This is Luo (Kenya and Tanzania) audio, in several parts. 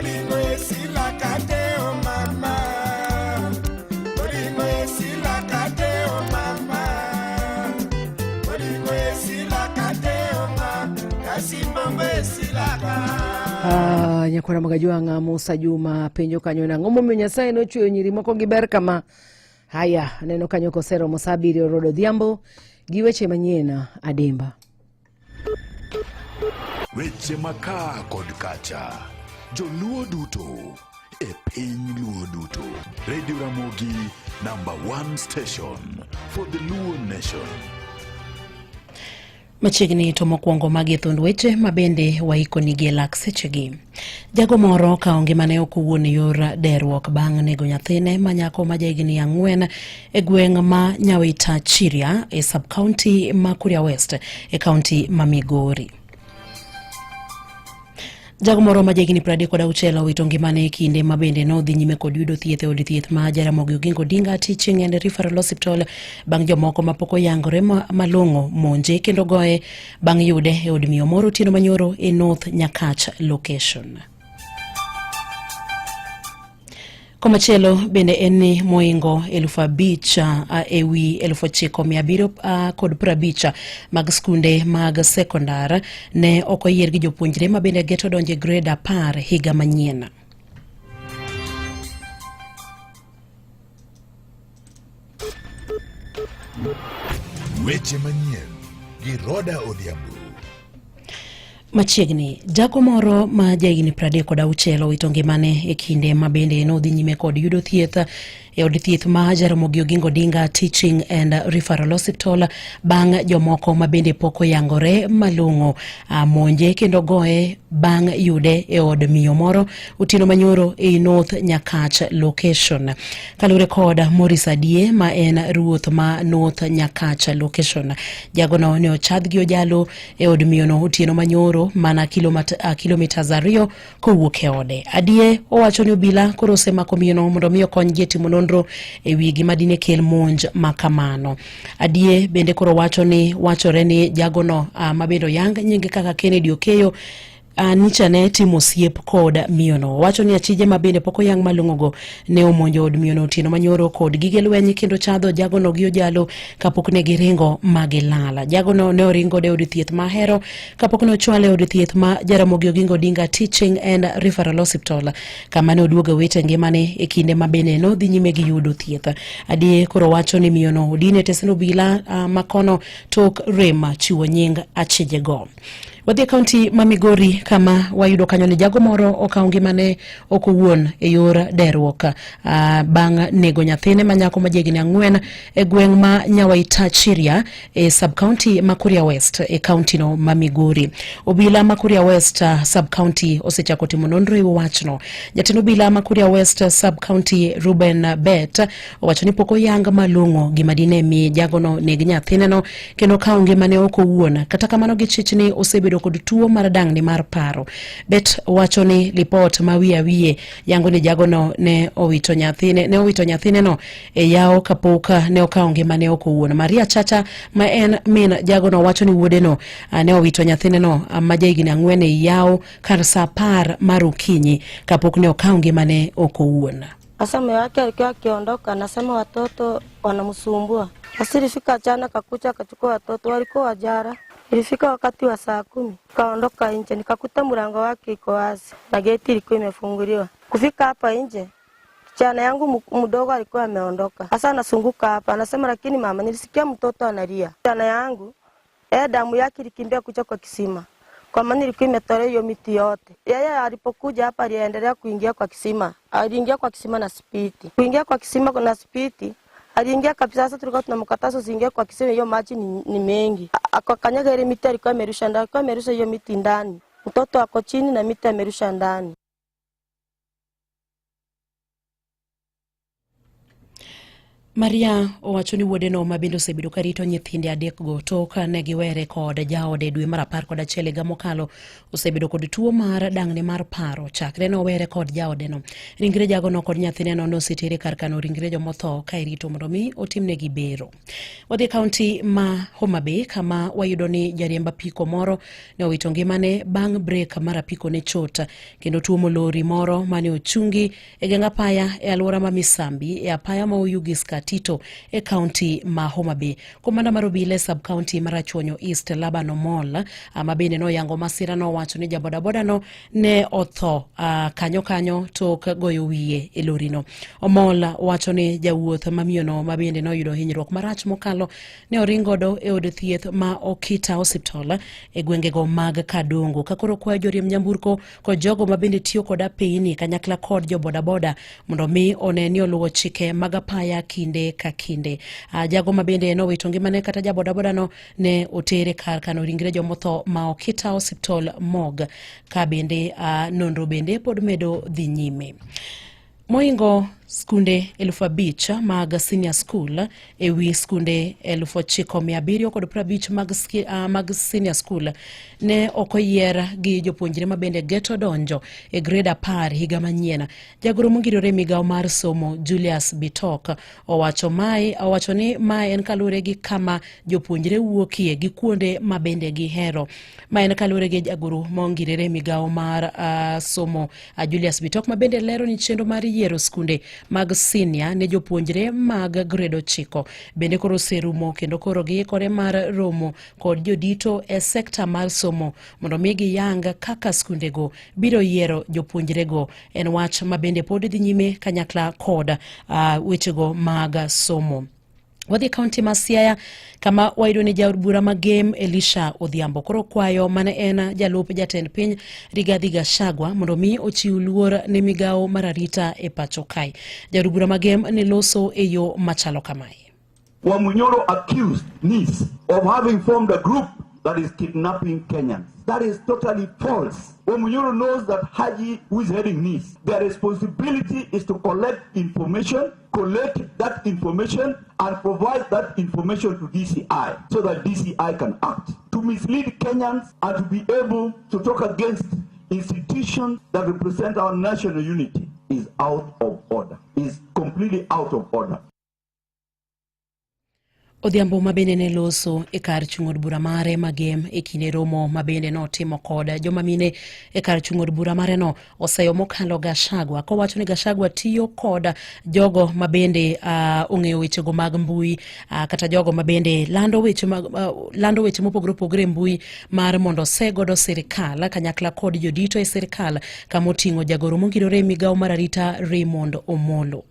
Bolingo esila kate o mama. Bolingo esila kate o mama. Bolingo esila kate o mama. Kasimambo esila kate. Nyakwana magajua Musa Juma penjo kanyona ngomo mnyasaye no chuyo nyiri moko giber kama haya neno kanyo kosero Mosabiri Orodo Dhiambo giweche manyena Ademba weche maka kod kacha joluo duto e piny luo duto Radio Ramogi #1 station for the Luo nation. Machigni to mokwongo magi thund weche mabende waiko nigi lak sechegi. Jago moro kaonge mane okuwuon yor derruok bang' nego nyathine manyako ma jahigni 4 e gweng' ma Nyawita Chiria e sub-county ma Kuria West e county ma Migori. Jago moro ma jahigni 36 owito ngimane kinde mabende no dhi nyime kod yudo thieth e od thieth ma Jaramogi Oginga Odinga Teaching and Referral Hospital bang' jomoko mapok oyangore malong'o monje kendo goye bang' yude e od miyo moro Otieno Manyoro e North Nyakach location. Komachielo bende en ni moingo 5,000 ewi 9,750 kod 50 mag skunde mag sekondar ne okoyier gi jopuonjre ma bende geto donje grade 10 higa manyien. Weche manyien gi Roda Odhiambo. Machiegni, jago moro ma jahigni 36 owito ngimane e kinde ma bende no dhi nyime kod yudo thieth e od thieth ma Jaramogi Oginga Odinga Teaching and Referral Hospital bang' jomoko ma bende pok oyangore malong'o monje kendo goye bang' yude e od miyo moro Otieno Manyoro e North Nyakach location. Kalure kod Morris Adie ma en ruoth ma North Nyakach location, jagono ne ochadh gi ojalo e od miyo no Otieno Manyoro mana kilomita 2 kowuok e ode. Adie owacho ni obila koro osemako miyo no mondo miyo kony gi timo nonro e wi gima dine kel monj makamano. Adie bende koro wachore ni jagono mabendo yang nyinge kaka Kennedy Okeyo nicha ne timo siep kod miyono. Wacho ni achije mabende poko yang malung'ogo ne omonjo od miyono Otieno Manyoro kod gige lweny kendo chadho jagono gi ojalo kapok ne giringo magilala. Jagono ne oringo de od thieth mahero kapok ne ochwale od thieth ma Jaramogi Oginga Odinga Teaching and Referral Hospital kama ne oduogo wete ngimane e kinde mabende no dhi nyime gi yudo thieth. Adie koro wacho ni miyono odine tesno obila makono tok rem chiwo nying achijego. Wadhi kaunti ma Migori kama wayudo kanyo ni jago moro okawo ngimane okowuon e yor derruok bang' nego nyathine manyako ma jahigni 4 e gweng' ma Nyawita Chiria e sub-county ma Kuria West e county no ma Migori. Obila ma Kuria West sub-county osechako timo nonro e wachno. Jatend obila ma Kuria West sub-county Ruben Bet owacho ni pok oyang malong'o gima dine mi jagono neg nyathine no kendo kawo ngimane okowuon, kata kamano gi chichni osebedo kod tuo mar dang'ni mar paro. Bet wacho ni lipot ma wiye yango ni jagono ne owito nyathine no e yawo kapok ne okawo ngimane okowuon. Maria Chacha ma en min jagono wacho ni wuode no ne owito nyathine no ma jahigni 4 e yawo kar saa 10 mar okinyi kapok ne okawo ngimane okowuon. Asa mume wake alikuwa akiondoka, anasema watoto wanamsumbua. Asirifika jana kakucha akachukua watoto, walikuwa wajara. Ilifika wakati wa saa 10 kaondoka nje, nikakuta mlango wake iko wazi na geti ilikuwa imefunguliwa. Kufika hapa nje, kijana yangu mdogo alikuwa ameondoka. Sasa anasunguka hapa, anasema lakini mama, nilisikia mtoto analia. Kijana yangu damu yake ilikimbia kuja kwa kisima, kwa maana ilikuwa imetolewa hiyo miti yote. Yeye alipokuja hapa aliendelea kuingia kwa kisima. Aliingia kwa kisima na spiti. Kuingia kwa kisima kuna spiti. Aliingia kabisa. Sasa tulikuwa tunamkataza usiingie kwa kisima, hiyo maji ni mengi. Akakanyaga ile miti, alikuwa amerusha ndani, alikuwa amerusha hiyo miti ndani. Mtoto ako chini na miti amerusha ndani. Maria owacho ni wuodeno ma bende osebedo ka rito nyithinde adek go tok ne giwere kod jaode dwe mar 11 higa mokalo osebedo kod tuo mar dang'ni mar paro chakre no were kod jaodeno. Ringre jagono kod nyathineno nosetere kar kano ringre jomotho ka irito mondo mi otimnegi bero. Wadhi kaunti ma Homa Bay kama wayudo ni jariemb apiko moro ne owito ngimane bang' brek mar apiko ne chot kendo tuomo lori moro mane ochungi e geng' apaya e alwora ma Misambi e apaya ma Oyugis Tito e kaunti ma Homa Bay. Komanda mar obila sub county mar Achonyo East Laban Omol ama bende no yango masira no wacho ni jabodaboda no ne otho kanyo tok goyo wiye e lorino. Omol wacho ni jawuoth mamiono ma bende no yudo hinyruok marach mokalo ne oringodo e od thieth ma Okita Hospital e gwengego mag Kadongo. Kakoro kwayo joriemb nyamburko kod jogo ma bende tiyo kod apeyini kanyakla kod jobodaboda mondo mi one ni oluwo chike mag apaya kinde ka kinde. Jago ma bende no wito ngimane kata jabodaboda no ne otere kar kano ringre jomotho ma Okita Hospital mog ka bende nonro bende pod medo dhi nyime. Moingo skunde 5,000 mag senior school e wi skunde 9,750 mag senior school ne okoyier gi jopuonjre ma bende geto donjo e grade 10 higa manyien. Jagoro mongirore migao mar somo Julius Bitok owacho ni mae en kalure gi kama jopuonjre wuokie gi kuonde ma bende gihero. Mae en kalure gi jagoro mongirore migao mar somo Julius Bitok ma bende lero ni chenro mar yiero skunde mag senior ne jopuonjre mag grade 9 bende koro serumo kendo koro giikore mar romo kod jodito e sekta mar somo mondo mi giyang kaka skundego biro yiero jopuonjrego. En wach ma bende pod dhi nyime kanyakla kod wechego mag somo. Wadhi kaunti ma Siaya kama wayudo ni jaod bura magem Elisha Odhiambo koro kwayo mane en jalup jatend piny Rigathi Gachagua mondo mi ochiw luor ne migao mar arita e pacho kae. Jaod bura magem ne loso e yo machalo kamae. Wamunyoro accused NIS of having formed a group that is kidnapping Kenyans. That is totally false. Wamunyoro knows that Haji, who is heading NIS, their responsibility is to collect that information and provide that information to DCI so that DCI can act. To mislead Kenyans and to be able to talk against institutions that represent our national unity is out of order, is completely out of order. Odhiambo mabende ne loso e kar chung'od bura mare magem e kinde romo mabende no timo kod joma mine e kar chung'od bura mare no oseyo mokalo Gachagua kowacho ni Gachagua tiyo kod jogo mabende ong'eyo wechego mag mbui kata jogo mabende lando weche mopogore opogore mbui mar mondo segodo sirikal kanyakla kod jodito e sirikal kamoting'o jagoro mongirore migao mar arita Raymond Omolo.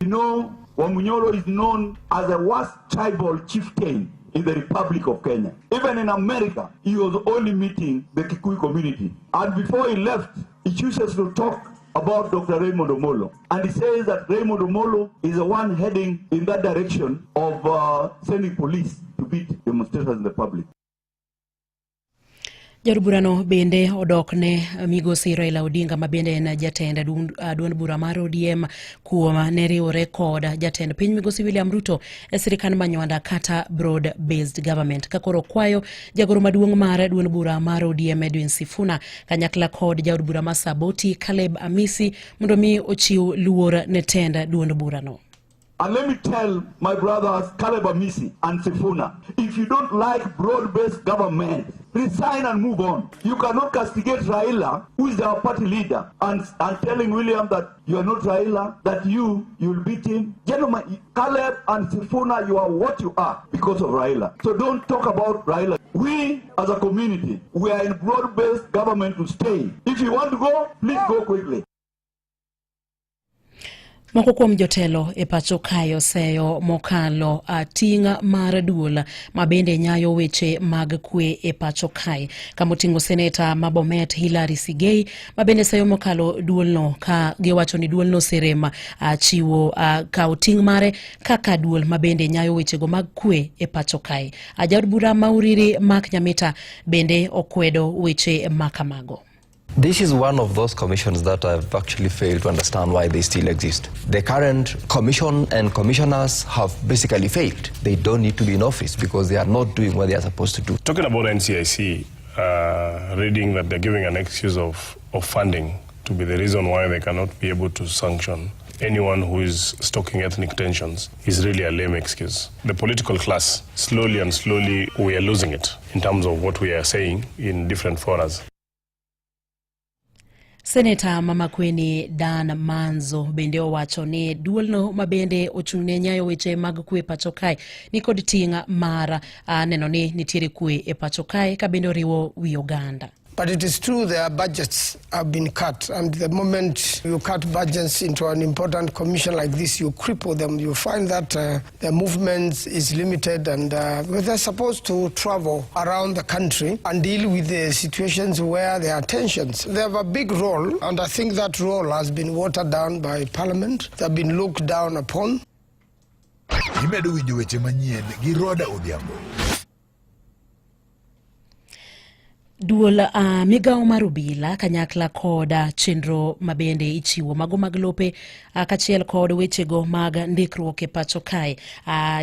You know, Wamunyoro is known as the worst tribal chieftain in the Republic of Kenya. Even in America, he was only meeting the Kikuyu community. And before he left, he chooses to talk about Dr. Raymond Omolo. And he says that Raymond Omolo is the one heading in that direction of sending police to beat demonstrators in the public. Jaruburano bende odok ne migosi Raila Odinga ma bende en jatend duond bura mar ODM kuom ne riwore kod jatend piny migosi William Ruto e sirikal manywanda kata broad based government. Kakoro kwayo jagoro maduong' mar duond bura mar ODM Edwin Sifuna kanyakla kod jaod bura ma Saboti Caleb Amisi mondo mi ochiw luor ne tend duond burano. And let me tell my brothers Caleb Amisi and Sifuna, if you don't like broad-based government, resign and move on. You cannot castigate Raila, who is our party leader, and telling William that you are not Raila, that you'll beat him. Gentlemen, Caleb and Sifuna, you are what you are because of Raila. So don't talk about Raila. We, as a community, we are in broad-based government to stay. If you want to go, please go quickly. Moko kuom jotelo e pacho kayo seyo mokalo ting' mar duol mabende nyayo weche mag kwe e pacho kai kamotingo seneta Mabomet Hilary Sigei mabende seyo mokalo duolno ka giwacho ni duolno serema chiwo ka ting' mare kaka duol mabende nyayo weche go mag kwe e pacho kai. Jaod bura Mauriri Mark Nyamita bende okwedo weche makamago. This is one of those commissions that I've actually failed to understand why they still exist. The current commission and commissioners have basically failed. They don't need to be in office because they are not doing what they are supposed to do. Talking about NCIC, reading that they're giving an excuse of funding to be the reason why they cannot be able to sanction anyone who is stoking ethnic tensions is really a lame excuse. The political class, slowly and slowly, we are losing it in terms of what we are saying in different forums. Senator Mama Kweni Dan Manzo bende owacho ni duolno mabende ochung'ne nyayo weche mag kwe pacho kae ni kod ting' mar neno ni nitiere kwe e pacho kae ka bende oriwo wi Oganda. But it is true their budgets have been cut, and the moment you cut budgets into an important commission like this, you cripple them. You find that their movement is limited, and they're supposed to travel around the country and deal with the situations where there are tensions. They have a big role, and I think that role has been watered down by Parliament. They've been looked down upon. Imedo winjo weche manyien gi Roda Odhiambo. Duol migao mar obila kanyakla koda chenro mabende ichiwo mago mag lope kachiel kod wechego mag ndikruok e pacho kae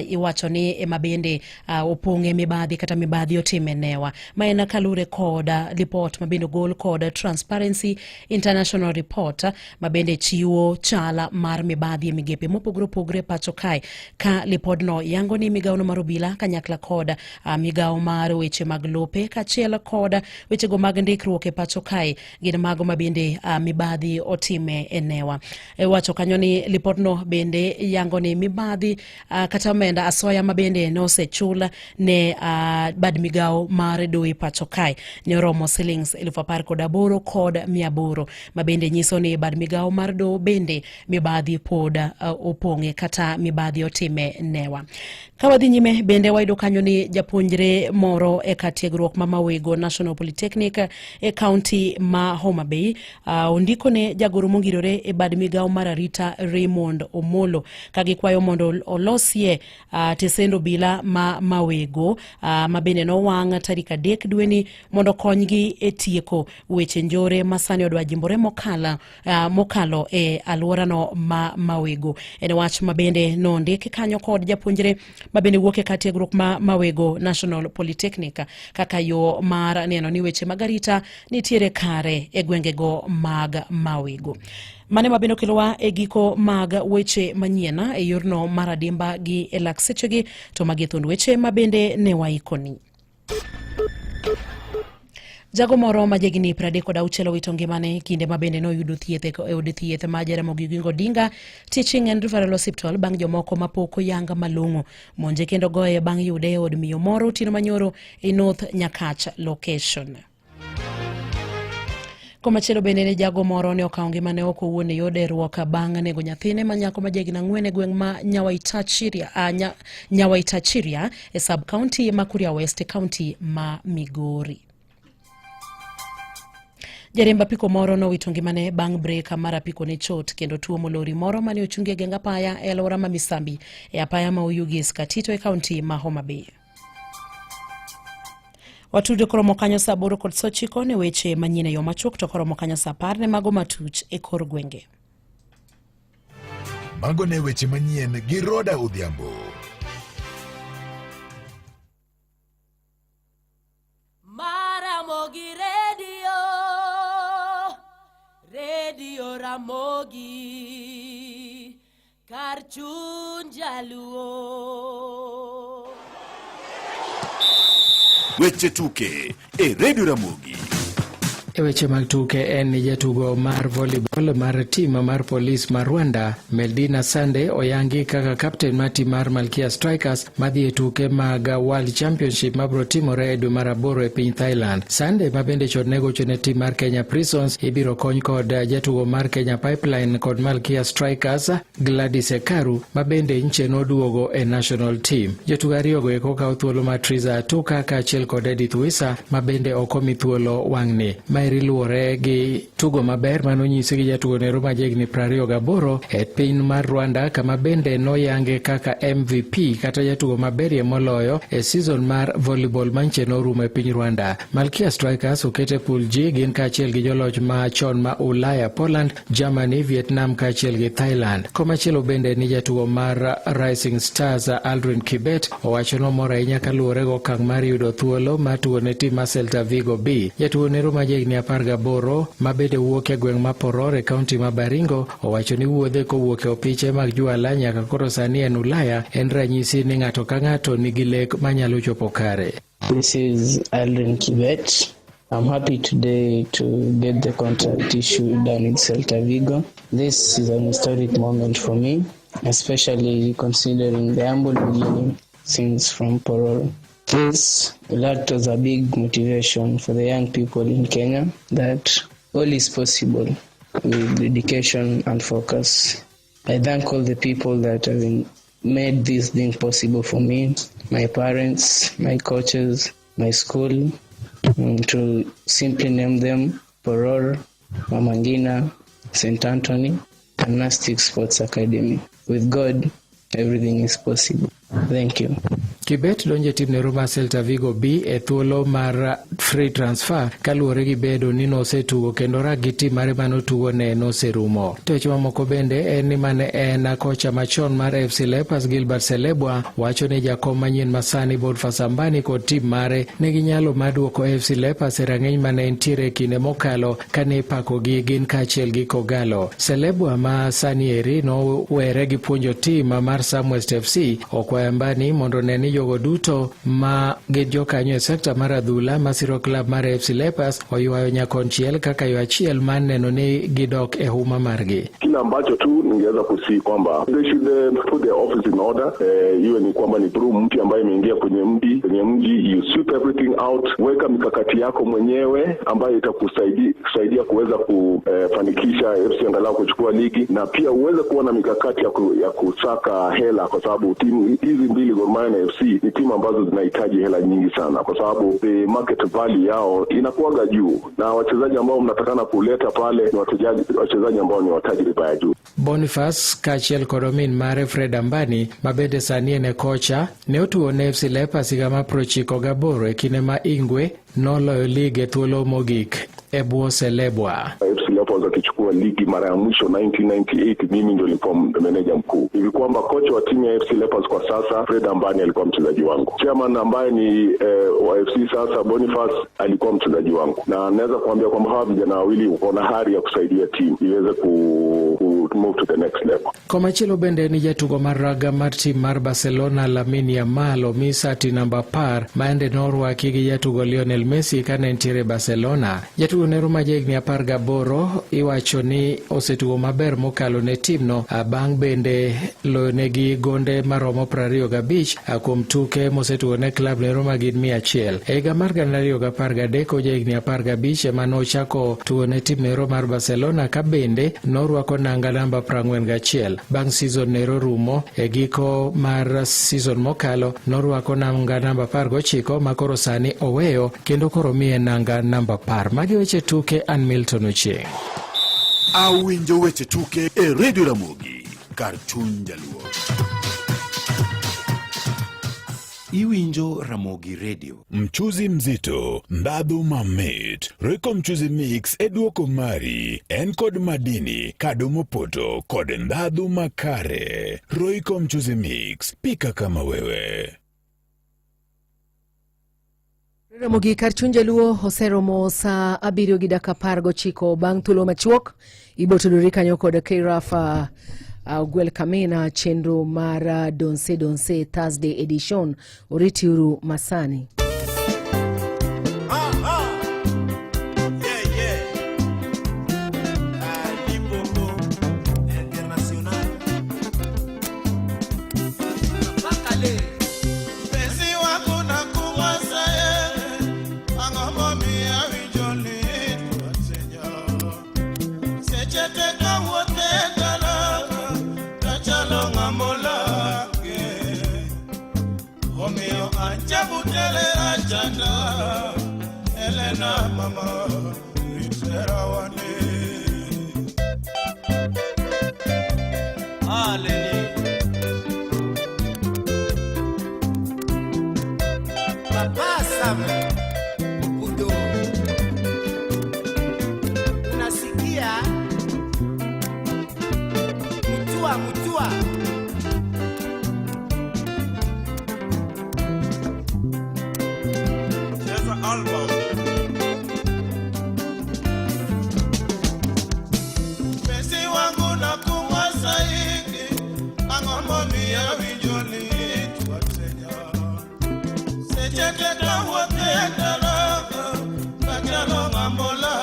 iwacho ni mabende opong'e mibadhi kata mibadhi otime newa maena kalure koda report mabende gol koda Transparency International report mabende chiwo chala mar mibadhi migepe mopogore opogore pacho kae ka lipodno yango ni migao no mar obila kanyakla koda migao mar weche mag lope kachiel koda wechego mag ndikruok e pacho kae gin mago mabende mibadhi otime enewa wacho kanyo ni lipodno bende yango ni mibadhi kata omenda asoya mabende nosechula ne bad migao mar doi pacho kae ni oromo shillings 18,800 kod 100 mabende nyiso ni bad migao mar do bende mibadhi pod opong'e kata mibadhi otime newa. Kawadhi nyime bende wayudo kanyo ni japuonjre moro e katiegruok ma Mawego National Polytechnic e county ma Homa Bay ondiko ne jagoro mongirore e bad migao mar arita Raymond Omolo kagikwayo mondo olosie tesendo bila ma Mawego mabende no wang' tarik 3 dweni mondo konygi e tieko weche njore masani odwa jimbore mokalo e alworano ma Mawego. En wach mabende no ndiki kanyo kod japuonjre mabende wuok e katiegruok ma Mawego National Polytechnic kaka yo mar neno ni weche magarita nitiere kare e gwengego mag Mawego. Mane mabendo kilowa e giko mag weche manyiena e yorno maradimba gi elaksechegi to magithund weche mabende ne waikoni. Jago moro ma jegini 36 wito ngimane kinde mabende no yudo thieth e od thieth ma Jaramogi Oginga Odinga Teaching and Referral Hospital bang' jomoko mapoko yanga malong'o monje kendo goye bang' yude e od miyo moro Otieno Manyoro e North Nyakach location. Komachielo bende ne jago moro ne okawo ngimane oko wuon e yode ruoka bang' nego nyathine ma nyako ma jegina 4 e gweng' ma Nyawaitachiria e sub county ma Kuria West county ma Migori. Jaremba piko moro no wito ngimane bang' breka mar apiko ne chot kendo tuo molori moro mane ochungi e geng apaya e alwora ma Misambi e apaya ma Oyugis Katito e county ma Homa Bay. Watudo koromo kanyo saa 8 kod saa 9 ne weche manyien e yo machuok to koromo kanyo saa 10 ne mago matuch e kor gwenge. Mago ne weche manyien gi Roda Odhiambo. Ramogi Radio Ramogi Karchun Jaluo. Weche tuke e Radio Ramogi. E weche mag tuke en jatugo mar volleyball mar tim mar Police mar Rwanda Meldina Sande oyangi kaka captain mar tim mar Malkia Strikers madhi e tuke mag World Championship mabro timore e dwe mar 8 e piny Thailand. Sande mabende chodnego chone tim mar Kenya Prisons ibiro kony kod jatugo mar Kenya Pipeline kod Malkia Strikers Gladys Ekaru mabende nche noduogo e national team. Jotugo ariyogo eko kawo thuolo mar Triza Atuka kaachiel kod Edith Wisa mabende okomi thuolo wang'ni. maeri luore gi tugo maber manonyisi gi jatugo nero majegni 28 e piny mar Rwanda, kama bende noyange kaka MVP kata jatugo maberie moloyo e season mar volleyball manche norumo e piny Rwanda. Malkia Strikers okete pool G gin kaachiel gi joloch machon ma Ulaya, Poland, Germany, Vietnam kaachiel gi Thailand. Komachielo bende ni jatugo mar Rising Stars Aldrin Kibet owacho nomor ahinya kaluwore go okang' mar yudo thuolo mar tugo ne tim mar Celta Vigo B. Jatugo nero majegni 18 ma bende wuok e gweng' ma Poror e kaunti ma Baringo owacho ni wuodhe kowuok e opiche mag juala nyaka koro sani en Ulaya en ranyisi ni ng'ato ka ng'ato nigi lek manyalo chopo kare. This is Aldrin Kibet. I'm happy today to get the contract issue done in Celta Vigo. This is an historic moment for me, especially considering the humble beginning since from Pororo. This act was a big motivation for the young people in Kenya that all is possible with dedication and focus. I thank all the people that have made this thing possible for me, my parents, my coaches, my school, to simply name them Poror, Mama Ngina, St. Anthony, and Nastic Sports Academy. With God, everything is possible. Thank you. Kibet donje tim nero mar Celta Vigo B e thuolo mar free transfer kaluwore gi bedo ni nosetugo kendo ragi tim mare manotugo ne noserumo. Tech mamoko bende en ni mane en kocha machon mar FC Leopards Gilbert Selebwa wacho ni jakom manyien masani Boniface Ambani kod tim mare nigi nyalo mar duoko FC Leopards e rang'iny mane entiere kinde mokalo kane ipakogi gin kaachiel gi Kogalo. Selebwa ma sani eri nowere gi puonjo tim mar Samwest FC okwayo Ambani mondo neni jogo duto ma gin jokanyo e sekta mar adhula masiro klab mar FC Leopards oywayo nyakonchiel kaka yo achiel mar neno ni gidok e huma margi. Kila ambacho tu ningeweza kusii kwamba they should put their office in order. Iwe ni kwamba ni through mti ambaye imeingia kwenye mji, you sweep everything out, weka mikakati yako mwenyewe ambayo itakusaidia kuweza kufanikisha FC angalau kuchukua ligi, na pia uweze kuwa na mikakati ya kusaka hela, kwa sababu timu hizi mbili Gor Mahia na FC ni timu ambazo zinahitaji hela nyingi sana, kwa sababu the market value yao inakuwa juu, na wachezaji ambao mnatakana kuleta pale ni wachezaji ambao ni watajiriba ya juu. Boniface kaachiel kod min mare Fred Ambani mabende sani en kocha ne otugo ne FC Leopards higa mar 1998 e kinde ma Ingwe noloyo lig e thuolo mogik e bwo Selebwa. FC Leopards akichukua ligi mara ya mwisho 1998, mimi ndio nilikuwa meneja mkuu. Hivi kwamba kocha wa timu ya FC Leopards kwa sasa Fred Ambani alikuwa mchezaji wangu. Chairman ambaye ni wa FC sasa Boniface alikuwa mchezaji wangu. Na naweza kuambia kwamba hawa vijana wawili wako na hari ya kusaidia timu iweze ku move to the next level. Komachielo bende ni jatugo mar raga mar tim mar Barcelona Lamine Yamal omisati namba 10 maende norwaki gi jatugo Lionel Messi kane entiere Barcelona. Jatugo nero majegni 18 iwacho ni osetugo maber mokalo ne timno bang' bende loyonegi gonde maromo 25 kuom tuke mosetugo ne klab nero magin 100. E higa mar 2013 ojegni 15 ema nochako tugo ne tim nero mar Barcelona ka bende norwako nanga namba 41. Bang' season nero rumo e giko mar season mokalo norwako nanga namba 19 makoro sani oweyo kendo koro miye nanga namba 10. Magi weche tuke an Milton Ochieng'. Awinjo weche tuke e Radio Ramogi kar chuny jaluo. Iwinjo Ramogi Radio. Mchuzi mzito, ndadhu mamit. Royco mchuzi mix eduoko mari. En kod madini, kado mopoto, kod ndadhu makare. Royco mchuzi mix, pika kama wewe. Ramogi kar chuny jaluo oseromo sa 7:19 bang' thuolo machuok. Ibotudori kanyo kod KRAF Gwel Kamena chenro mar Donse Thursday edition oritiuru masani. Elena mama mutua cheza album pesi wangu na kumwasa hiki angombo miya winjoli tuwatenya sechete kawote dalaga kachalo ngambola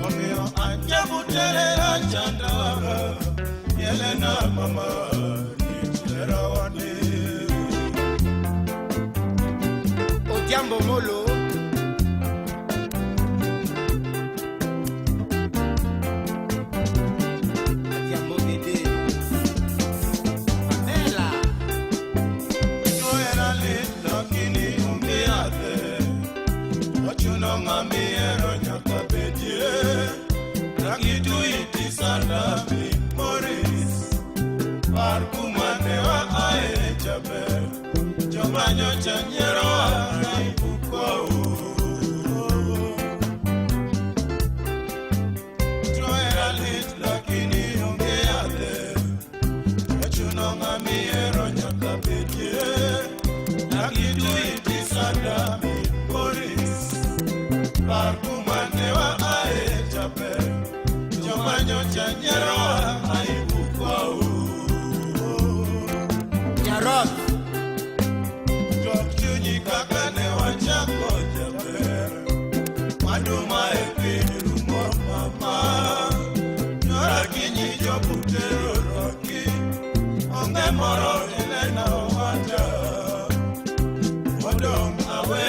omio anjabutere achandaga Yelena mama itera wani Odiambo molo Odiambo bide Manela Yoera lito kini ungiate Ochuno ngamiero nyaka bedie Nakitu iti sana Morris Parkumane wa ae chabe Jomanyo chanyero wa naibuko Troera lit lakini ungeade Echuno ngamiero nyaka bedie Nakitu iti sana Morris Parkumane wa ae chabe Jomanyo chanyero wa naibuko Nyarok Jokchunyi kakane wachako jaber Maduma epiru mama Nyora kinyi joputero roki Onge moro elena wata Odom awe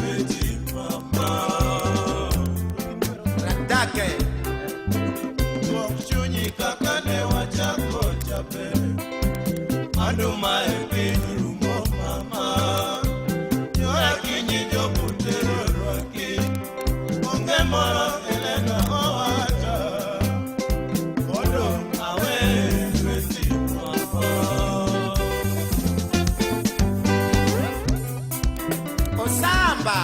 beti mama Randake Jokchunyi kakane wachako jaber Maduma epiru mama Nyora kinyi joputero roki Onge moro elena wata Odom awe beti mama Osamba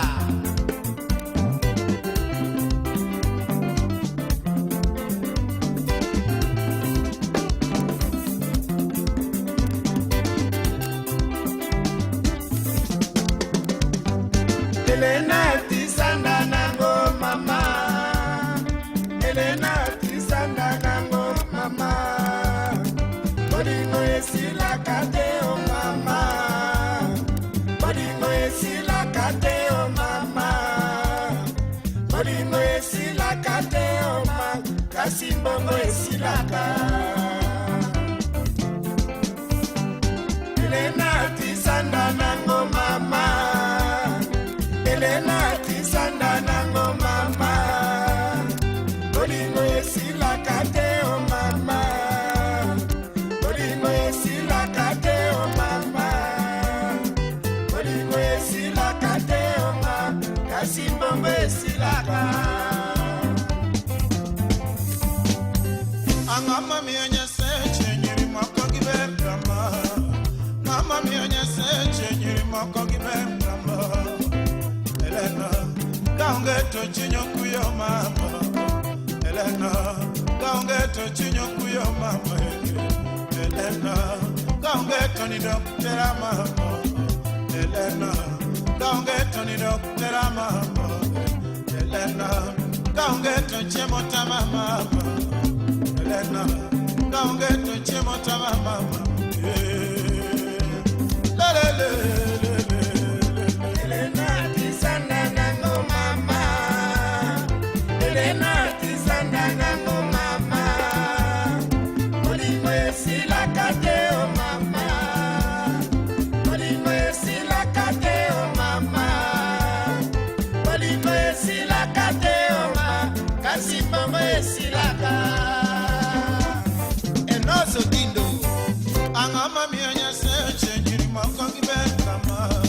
Elena tisanda nango mama Elena tisanda nango mama Bodingo esila kate o mama Bodingo esila kate o mama Bodingo esila kate o mama Kasimbongo esila ka Elena tisanda nango mama Elena tisanda nango mama Bolingo esila kate o mama Bolingo esila kate o mama Bolingo esila kate o mama Kasimbongo esila ka Angama mionye seche nyiri moko giberama Mama mionye seche nyiri moko giberama Elena, kaungeto chinyo kuyo mama Elena, kaungeto chinyo kuyo mama Elena, kaungeto ni doktera mama Elena, kaungeto ni doktera mama Elena, kaungeto chemota mama Elena, kaungeto chemota mama Elena tisanda nango mama Elena tisanda nango mama Bolingo esila kate o mama Bolingo esila kate o mama Bolingo esila kate o mama Kasimbongo esila ka Enoso dindo Angama miya